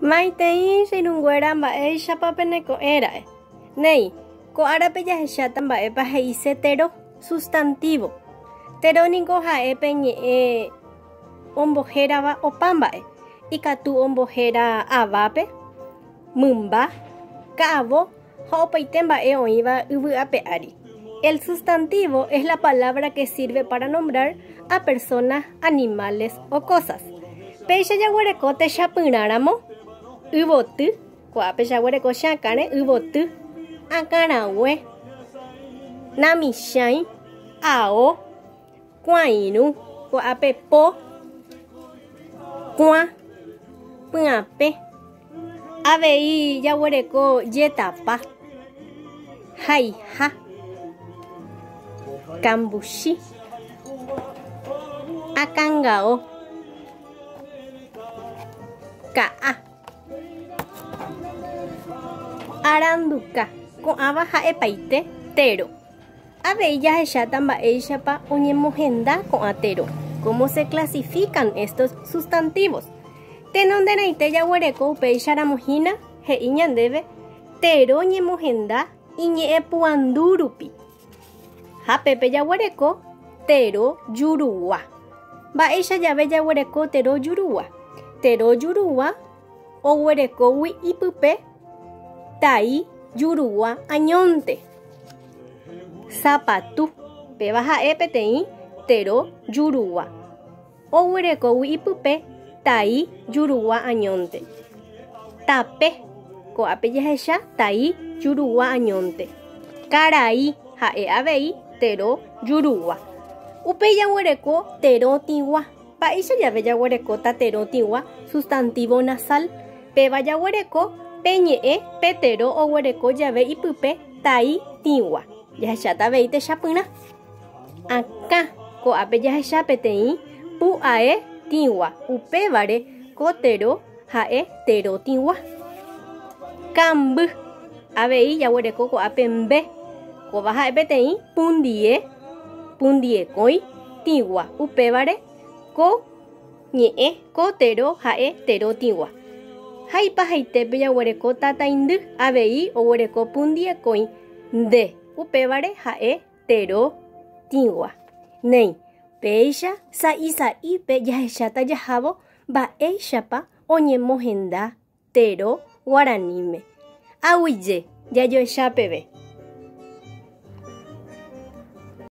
Maitei xirunguera mba'éichapa peneko'ẽra'e. Néi, ko'árape jahecháta mba'épa he'ise tero, sustantivo. Tero niko ha'épe ñe'ẽ ombohérava opa mba'e. Ikatu ombohéra avápe, mymba, ka'avo ha opaite mba'e oĩva yvy'ápe ári. El sustantivo es la palabra que sirve para nombrar a personas, animales o cosas. Péicha jaguareko techapyrãramo yvoty, ko'ápe jaguareko cheakãre yvoty, akãrague, namichãi, ao, kuãirũ, ko'ápe po, kuã, py'apẽ, avei jaguareko jetapa, haiha, kambuchi, akãngao, ka'a, aranduka, ko'ãva ha'epaite tero. Avei jahecháta mba'éichapa oñemohenda ko'ã tero. ¿Cómo se clasifican estos sustantivos? Tenondereite jaguareko upéicharamohína he'i ñandéve tero ñemohenda iñe'ẽpoandu rupi. Ha pépe jaguareko tero jurua. Mba'éicha jave jaguareko tero jurua. Tero jurua oguerekógui ipype tai jurua añónte. Sapatu péva ha'e peteĩ tero jurua. Oguerekógui ipype tai jurua añónte. Tape ko'ápe jahecha tai jurua añónte. Karai ha'e avei tero jurua. Upe jaguareko tero tigua. Mba'éicha jave jaguarekóta tero tigua, sustantivo nasal. Péva jaguareko peñe'ẽ pe tero oguereko jave ipype tai tigua. Jahecháta avei techapyrã. Akã ko'ápe jahecha peteĩ pu'ae tigua. Upévare ko tero ha'e tero tigua. Kamby avei jaguareko ko'ápe mbe. Kóva ha'e peteĩ pundie, pundiekõi tigua. Upévare ko ñe'ẽ ko tero ha'e tero tigua. Ha ipahaitépe jaguareko tataindy avei oguereko pundiekõi nde. Upévare ha'e tero tigua. Néi, péicha sa'ípe jahecháta jahávo mba'éichapa oñemohenda tero guaraníme. Aguyje jajoechápeve.